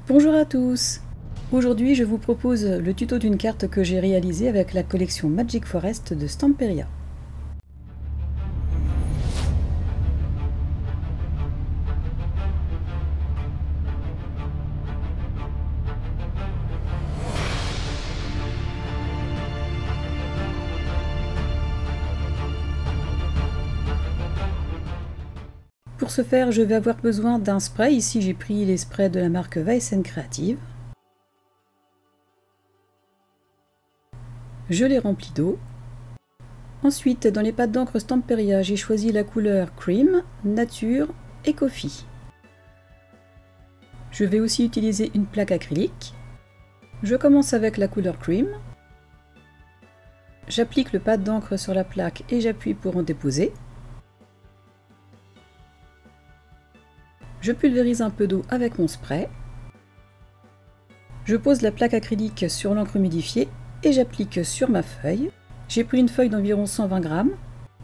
Bonjour à tous! Aujourd'hui je vous propose le tuto d'une carte que j'ai réalisée avec la collection Magic Forest de Stamperia. Pour ce faire, je vais avoir besoin d'un spray. Ici j'ai pris les sprays de la marque Weissen Creative. Je les remplis d'eau. Ensuite, dans les pattes d'encre Stamperia, j'ai choisi la couleur Cream, Nature et Coffee. Je vais aussi utiliser une plaque acrylique. Je commence avec la couleur Cream. J'applique le pad d'encre sur la plaque et j'appuie pour en déposer. Je pulvérise un peu d'eau avec mon spray. Je pose la plaque acrylique sur l'encre humidifiée et j'applique sur ma feuille. J'ai pris une feuille d'environ 120 grammes.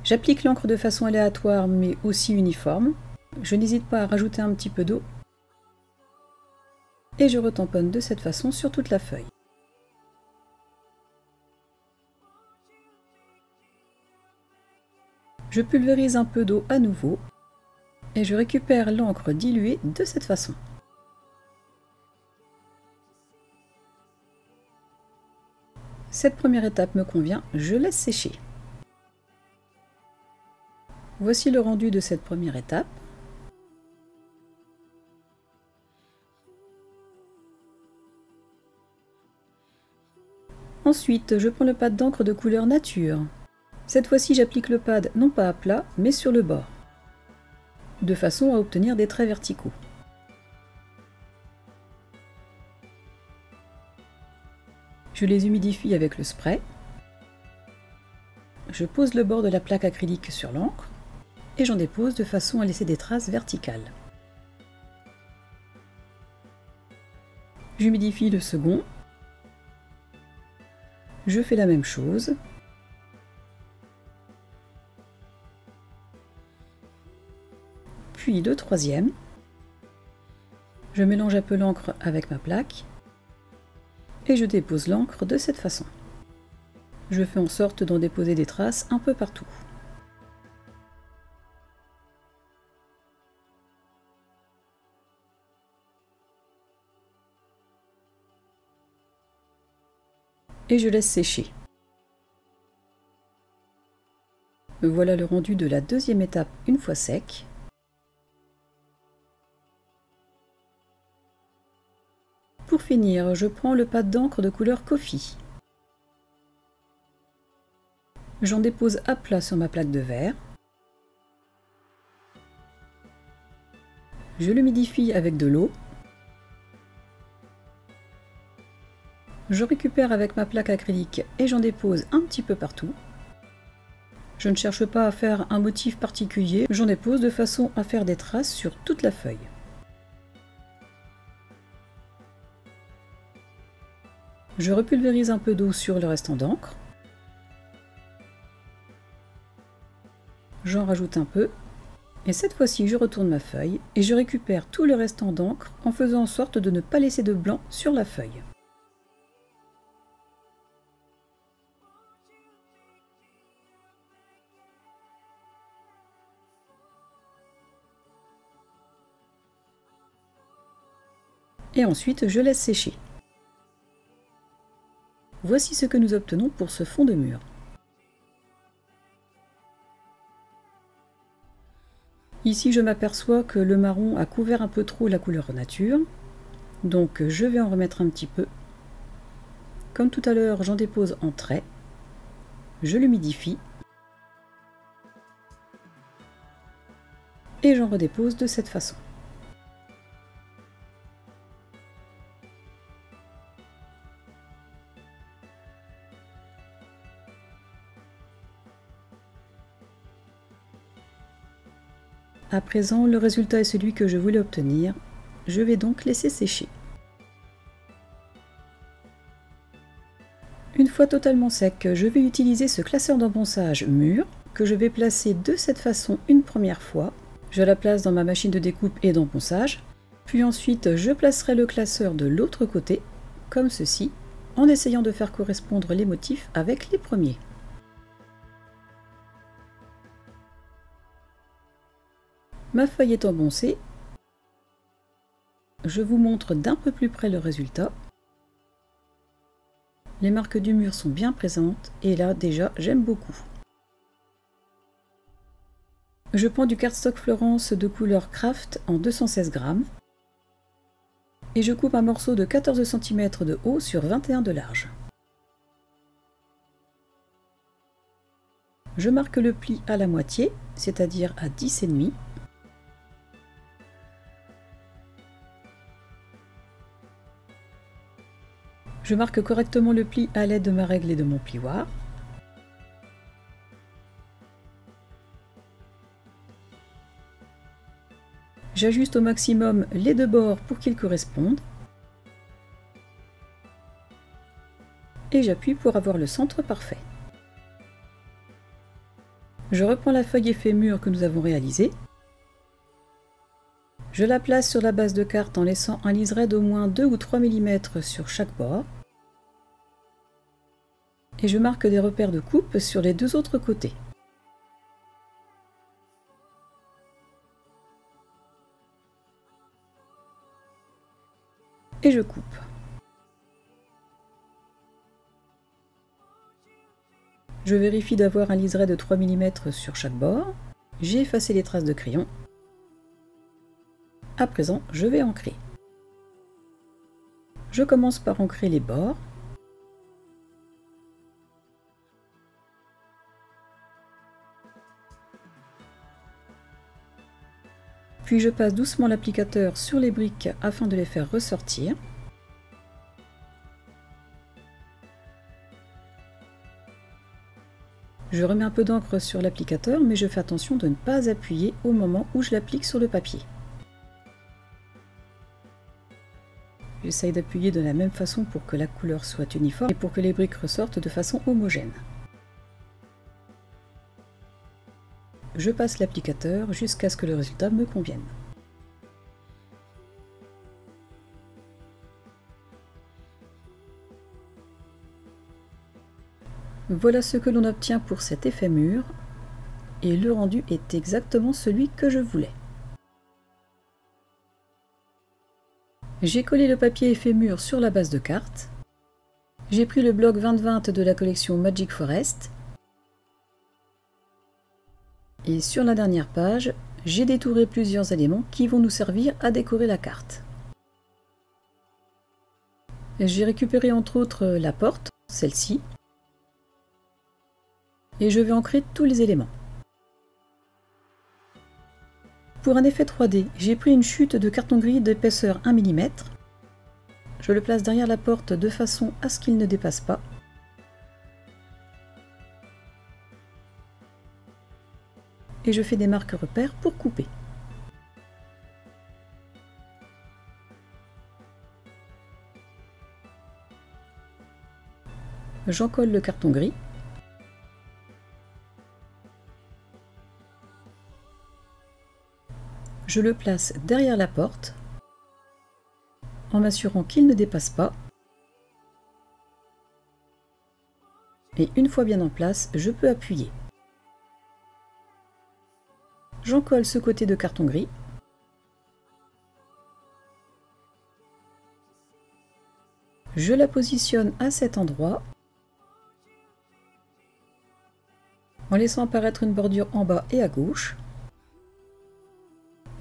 J'applique l'encre de façon aléatoire mais aussi uniforme. Je n'hésite pas à rajouter un petit peu d'eau. Et je retamponne de cette façon sur toute la feuille. Je pulvérise un peu d'eau à nouveau. Et je récupère l'encre diluée de cette façon. Cette première étape me convient, je laisse sécher. Voici le rendu de cette première étape. Ensuite, je prends le pad d'encre de couleur nature. Cette fois-ci, j'applique le pad non pas à plat, mais sur le bord, de façon à obtenir des traits verticaux. Je les humidifie avec le spray. Je pose le bord de la plaque acrylique sur l'encre et j'en dépose de façon à laisser des traces verticales. J'humidifie le second. Je fais la même chose. Puis le troisième. Je mélange un peu l'encre avec ma plaque et je dépose l'encre de cette façon. Je fais en sorte d'en déposer des traces un peu partout. Et je laisse sécher. Voilà le rendu de la deuxième étape une fois sec. Pour finir, je prends le pad d'encre de couleur Coffee. J'en dépose à plat sur ma plaque de verre. Je l'humidifie avec de l'eau. Je récupère avec ma plaque acrylique et j'en dépose un petit peu partout. Je ne cherche pas à faire un motif particulier, j'en dépose de façon à faire des traces sur toute la feuille. Je repulvérise un peu d'eau sur le restant d'encre. J'en rajoute un peu. Et cette fois-ci, je retourne ma feuille et je récupère tout le restant d'encre en faisant en sorte de ne pas laisser de blanc sur la feuille. Et ensuite, je laisse sécher. Voici ce que nous obtenons pour ce fond de mur. Ici, je m'aperçois que le marron a couvert un peu trop la couleur nature, donc je vais en remettre un petit peu. Comme tout à l'heure, j'en dépose en trait, je l'humidifie et j'en redépose de cette façon. À présent, le résultat est celui que je voulais obtenir. Je vais donc laisser sécher. Une fois totalement sec, je vais utiliser ce classeur d'emponçage mûr que je vais placer de cette façon une première fois. Je la place dans ma machine de découpe et d'emponçage. Puis ensuite, je placerai le classeur de l'autre côté, comme ceci, en essayant de faire correspondre les motifs avec les premiers. Ma feuille est engoncée. Je vous montre d'un peu plus près le résultat. Les marques du mur sont bien présentes et là déjà j'aime beaucoup. Je prends du cardstock Florence de couleur Craft en 216 grammes et je coupe un morceau de 14 cm de haut sur 21 de large. Je marque le pli à la moitié, c'est-à-dire à 10,5. Je marque correctement le pli à l'aide de ma règle et de mon plioir. J'ajuste au maximum les deux bords pour qu'ils correspondent. Et j'appuie pour avoir le centre parfait. Je reprends la feuille effet mur que nous avons réalisée. Je la place sur la base de carte en laissant un liseré d'au moins 2 ou 3 mm sur chaque bord. Et je marque des repères de coupe sur les deux autres côtés. Et je coupe. Je vérifie d'avoir un liseré de 3 mm sur chaque bord. J'ai effacé les traces de crayon. À présent, je vais ancrer. Je commence par ancrer les bords. Puis je passe doucement l'applicateur sur les briques afin de les faire ressortir. Je remets un peu d'encre sur l'applicateur, mais je fais attention de ne pas appuyer au moment où je l'applique sur le papier. J'essaye d'appuyer de la même façon pour que la couleur soit uniforme et pour que les briques ressortent de façon homogène. Je passe l'applicateur jusqu'à ce que le résultat me convienne. Voilà ce que l'on obtient pour cet effet mur, et le rendu est exactement celui que je voulais. J'ai collé le papier effet mur sur la base de carte. J'ai pris le bloc 20-20 de la collection Magic Forest. Et sur la dernière page, j'ai détouré plusieurs éléments qui vont nous servir à décorer la carte. J'ai récupéré entre autres la porte, celle-ci, et je vais ancrer tous les éléments. Pour un effet 3D, j'ai pris une chute de carton gris d'épaisseur 1 mm. Je le place derrière la porte de façon à ce qu'il ne dépasse pas. Et je fais des marques repères pour couper. J'en colle le carton gris. Je le place derrière la porte en m'assurant qu'il ne dépasse pas. Et une fois bien en place, je peux appuyer. J'en colle ce côté de carton gris. Je la positionne à cet endroit en laissant apparaître une bordure en bas et à gauche.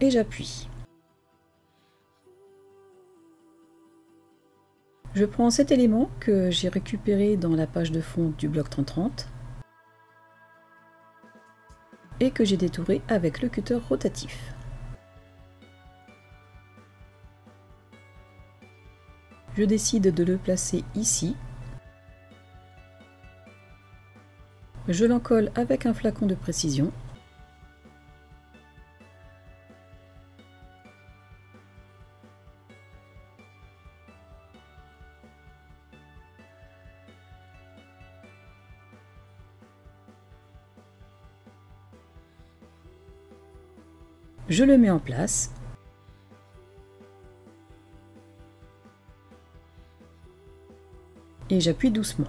Et j'appuie. Je prends cet élément que j'ai récupéré dans la page de fond du bloc 30-30 et que j'ai détouré avec le cutter rotatif. Je décide de le placer ici. Je l'encolle avec un flacon de précision. Je le mets en place. et j'appuie doucement.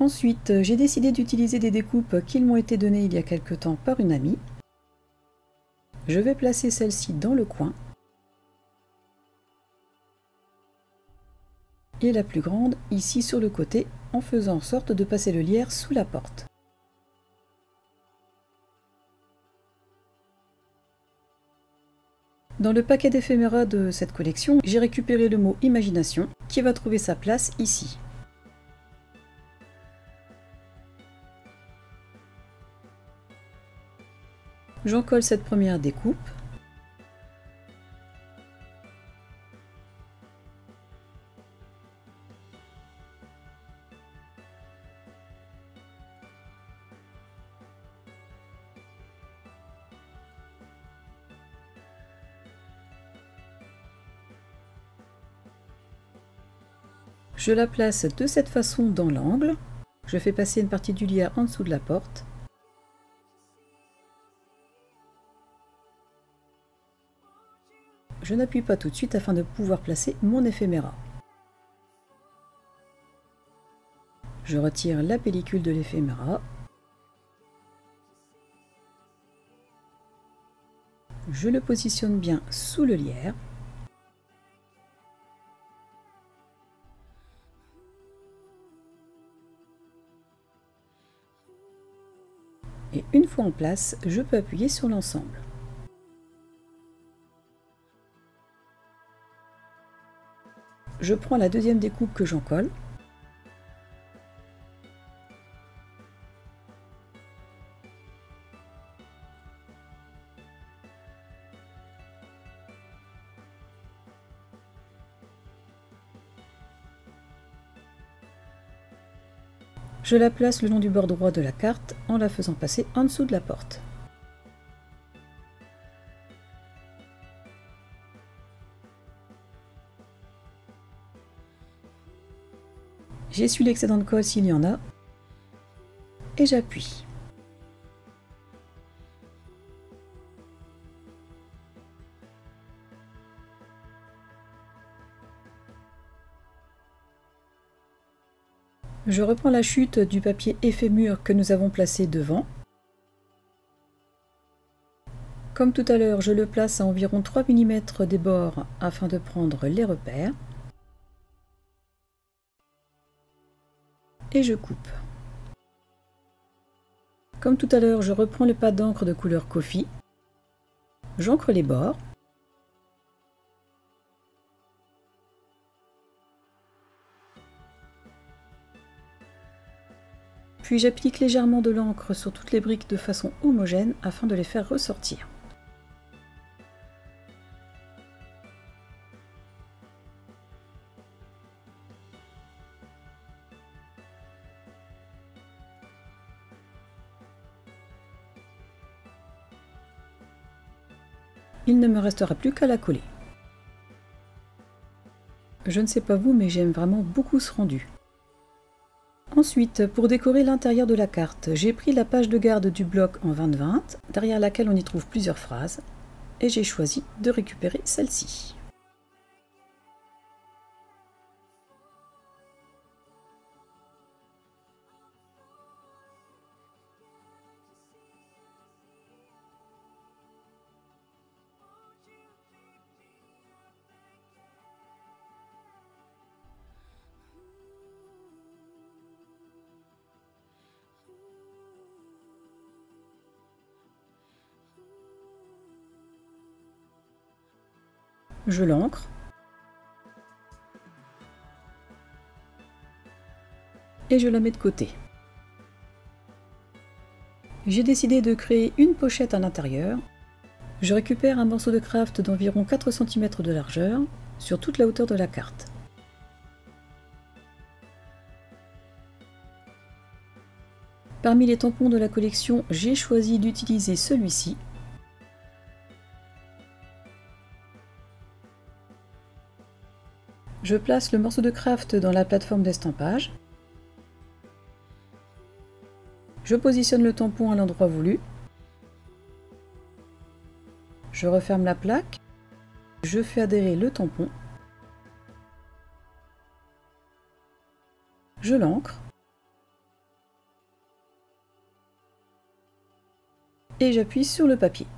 Ensuite, j'ai décidé d'utiliser des découpes qui m'ont été données il y a quelque temps par une amie. Je vais placer celle-ci dans le coin et la plus grande ici sur le côté, en faisant en sorte de passer le lierre sous la porte. Dans le paquet d'éphéméras de cette collection, j'ai récupéré le mot imagination qui va trouver sa place ici. J'en colle cette première découpe. Je la place de cette façon dans l'angle. Je fais passer une partie du lierre en dessous de la porte. Je n'appuie pas tout de suite afin de pouvoir placer mon éphéméra. Je retire la pellicule de l'éphéméra. Je le positionne bien sous le lierre. Et une fois en place, je peux appuyer sur l'ensemble. Je prends la deuxième découpe que j'en colle. Je la place le long du bord droit de la carte en la faisant passer en dessous de la porte. J'essuie l'excédent de colle s'il y en a et j'appuie. Je reprends la chute du papier effet mur que nous avons placé devant. Comme tout à l'heure, je le place à environ 3 mm des bords afin de prendre les repères. Et je coupe. Comme tout à l'heure, je reprends le pad d'encre de couleur coffee. J'encre les bords. Puis j'applique légèrement de l'encre sur toutes les briques de façon homogène afin de les faire ressortir. Il ne me restera plus qu'à la coller. Je ne sais pas vous, mais j'aime vraiment beaucoup ce rendu. Ensuite, pour décorer l'intérieur de la carte, j'ai pris la page de garde du bloc en 20-20, derrière laquelle on y trouve plusieurs phrases, et j'ai choisi de récupérer celle-ci. Je l'encre et je la mets de côté. J'ai décidé de créer une pochette à l'intérieur. Je récupère un morceau de craft d'environ 4 cm de largeur sur toute la hauteur de la carte. Parmi les tampons de la collection, j'ai choisi d'utiliser celui-ci. Je place le morceau de craft dans la plateforme d'estampage. Je positionne le tampon à l'endroit voulu. Je referme la plaque, je fais adhérer le tampon, je l'ancre et j'appuie sur le papier.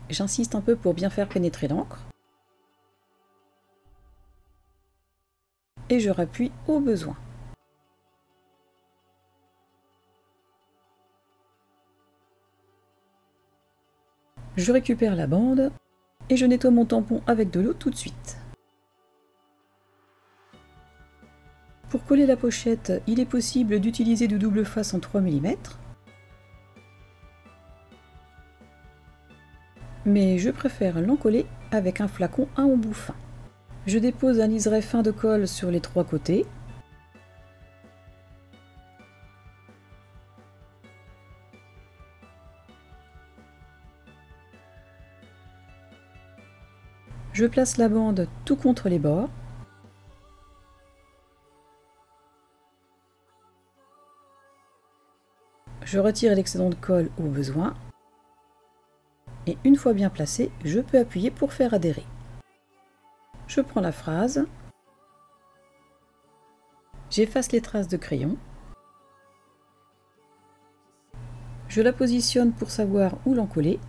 J'insiste un peu pour bien faire pénétrer l'encre et je rappuie au besoin. Je récupère la bande et je nettoie mon tampon avec de l'eau tout de suite. Pour coller la pochette, il est possible d'utiliser du double face en 3 mm. Mais je préfère l'encoller avec un flacon à embout fin. Je dépose un liseré fin de colle sur les 3 côtés. Je place la bande tout contre les bords. Je retire l'excédent de colle au besoin. Et une fois bien placé, je peux appuyer pour faire adhérer. Je prends la phrase. J'efface les traces de crayon. Je la positionne pour savoir où l'encoller.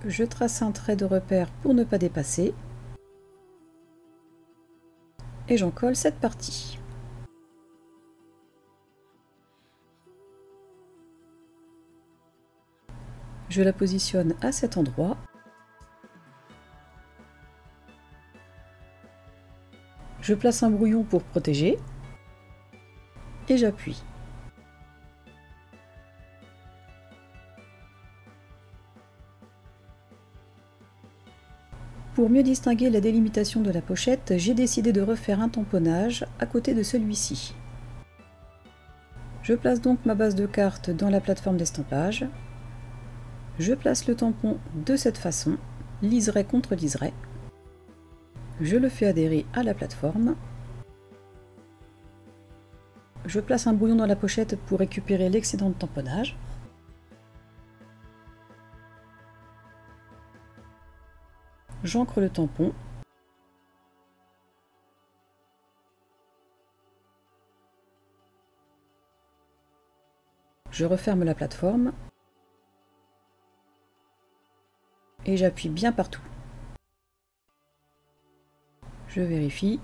Je trace un trait de repère pour ne pas dépasser. Et j'en colle cette partie. Je la positionne à cet endroit. Je place un brouillon pour protéger. Et j'appuie. Pour mieux distinguer la délimitation de la pochette, j'ai décidé de refaire un tamponnage à côté de celui-ci. Je place donc ma base de carte dans la plateforme d'estampage. Je place le tampon de cette façon, liseré contre liseré. Je le fais adhérer à la plateforme. Je place un brouillon dans la pochette pour récupérer l'excédent de tamponnage. J'ancre le tampon. Je referme la plateforme. Et j'appuie bien partout. Je vérifie.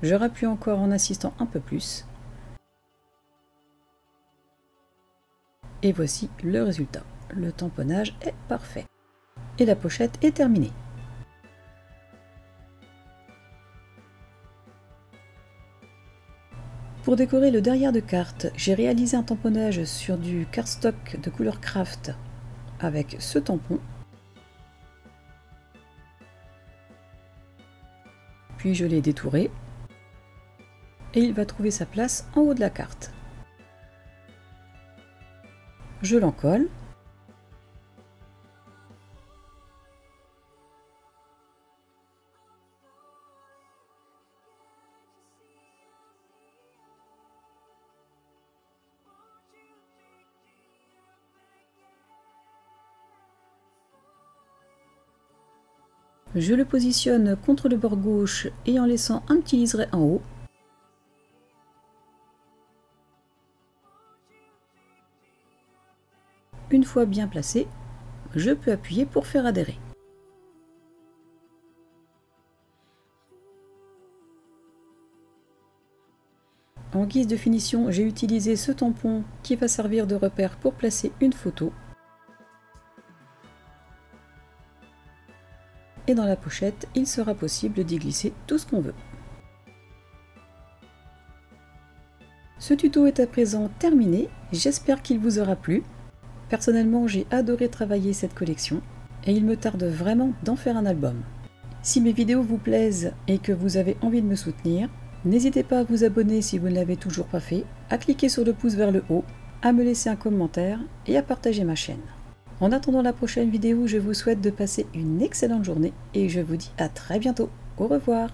Je rappuie encore en insistant un peu plus. Et voici le résultat. Le tamponnage est parfait. Et la pochette est terminée. Pour décorer le derrière de carte, j'ai réalisé un tamponnage sur du cardstock de couleur craft avec ce tampon. Puis je l'ai détouré et il va trouver sa place en haut de la carte. Je l'encolle. Je le positionne contre le bord gauche et en laissant un petit liseré en haut. Une fois bien placé, je peux appuyer pour faire adhérer. En guise de finition, j'ai utilisé ce tampon qui va servir de repère pour placer une photo. Et dans la pochette, il sera possible d'y glisser tout ce qu'on veut. Ce tuto est à présent terminé, j'espère qu'il vous aura plu. Personnellement, j'ai adoré travailler cette collection et il me tarde vraiment d'en faire un album. Si mes vidéos vous plaisent et que vous avez envie de me soutenir, n'hésitez pas à vous abonner si vous ne l'avez toujours pas fait, à cliquer sur le pouce vers le haut, à me laisser un commentaire et à partager ma chaîne. En attendant la prochaine vidéo, je vous souhaite de passer une excellente journée et je vous dis à très bientôt. Au revoir.